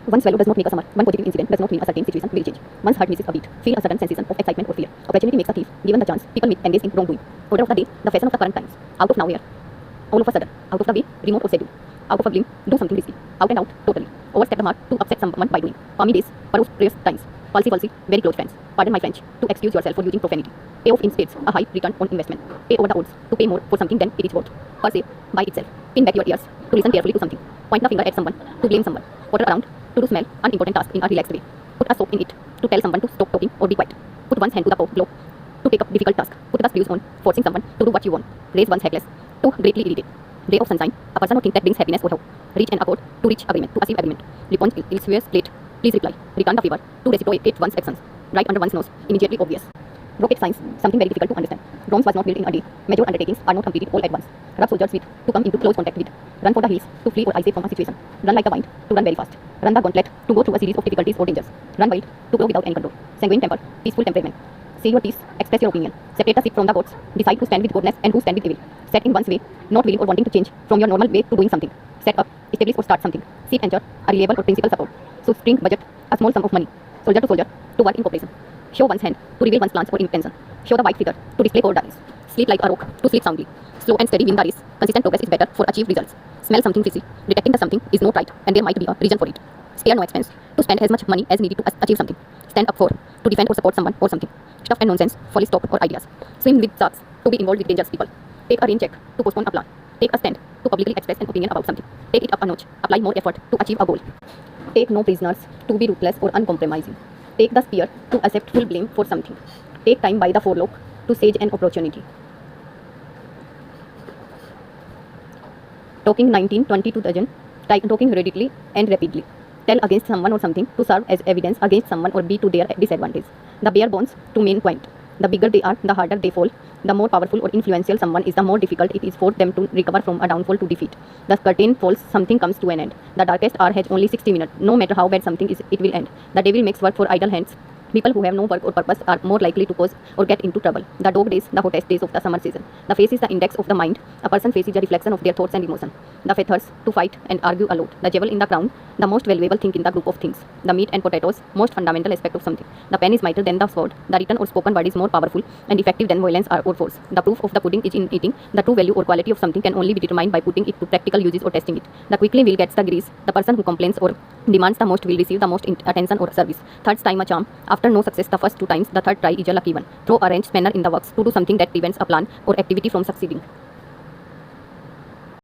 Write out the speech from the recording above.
One swallow does not make a summer. One positive incident does not mean a certain situation will change. One's heart misses a beat. Feel a sudden sensation of excitement or fear. Opportunity makes a thief. Given the chance, people may engage in wrongdoing. Order of the day, the fashion of the current times. Out of nowhere, all of a sudden, out of the way, remote or schedule. Out of a gleam, do something risky. Out and out, totally. Overstep the mark to upset someone by doing. Palmy days, prosperous times. Palsy, very close friends. Pardon my French. To excuse yourself for using profanity. Pay off in spades, a high return on investment. Pay over the odds to pay more for something than it is worth. Per se, by itself. Pin back your ears to listen carefully to something. Point the finger at someone to blame someone. Order around to do smell unimportant task in a relaxed way. Put a soap in it to tell someone to stop talking or be quiet. Put one's hand to the glow to take up difficult task. Put the screws on, forcing someone to do what you want. Raise one's headless to greatly irritate. Ray of sunshine, a person who thinks that brings happiness or hope. Reach an accord to reach agreement, to achieve agreement. Response illustrious plate, please reply. Return the favor to reciprocate one's actions. Right under one's nose, immediately obvious. Rocket science, something very difficult to understand. Rome was not built in a day. Major undertakings are not completed all at once. Rub soldiers with to come into close contact with. Run for the hills to flee or escape from a situation. Run like the wind to run very fast. Run the gauntlet to go through a series of difficulties or dangers. Run wild to grow without any control. Sanguine temper, peaceful temperament. Say your piece, express your opinion. Separate the sheep from the goats. Decide who stand with goodness and who stand with evil. Set in one's way, not willing or wanting to change from your normal way to doing something. Set up, establish or start something. Seek enter, a reliable or principal support. So string budget, a small sum of money. Soldier to work in cooperation. Show one's hand to reveal one's plans or intention. Show the white figure to display or darkness. Sleep like a rock to sleep soundly. Slow and steady win the race. Consistent progress is better for achieved results. Smell something fishy. Detecting the something is not right and there might be a reason for it. Spare no expense to spend as much money as needed to achieve something. Stand up for to defend or support someone or something. Stuff and nonsense, folly talk or ideas. Swim with sharks to be involved with dangerous people. Take a rain check to postpone a plan. Take a stand to publicly express an opinion about something. Take it up a notch. Apply more effort to achieve a goal. Take no prisoners to be ruthless or uncompromising. Take the spear to accept full blame for something. Take time by the forelock to seize an opportunity. Talking 19, 20 to dozen. Talking hurriedly and rapidly. Tell against someone or something to serve as evidence against someone or be to their disadvantage. The bare bones to main point. The bigger they are, the harder they fall. The more powerful or influential someone is, the more difficult it is for them to recover from a downfall to defeat. The curtain falls, something comes to an end. The darkest hour has only 60 minutes. No matter how bad something is, it will end. The devil makes work for idle hands. People who have no work or purpose are more likely to cause or get into trouble. The dog days, the hottest days of the summer season. The face is the index of the mind. A person's face is a reflection of their thoughts and emotions. The feathers, to fight and argue a lot. The jewel in the crown, the most valuable thing in the group of things. The meat and potatoes, most fundamental aspect of something. The pen is mightier than the sword. The written or spoken word is more powerful and effective than violence or force. The proof of the pudding is in eating. The true value or quality of something can only be determined by putting it to practical uses or testing it. The quickly will gets the grease. The person who complains or demands the most will receive the most attention or service. Third time a charm. After no success the first 2 times, the third try is a lucky one. Throw a wrench spanner in the works to do something that prevents a plan or activity from succeeding.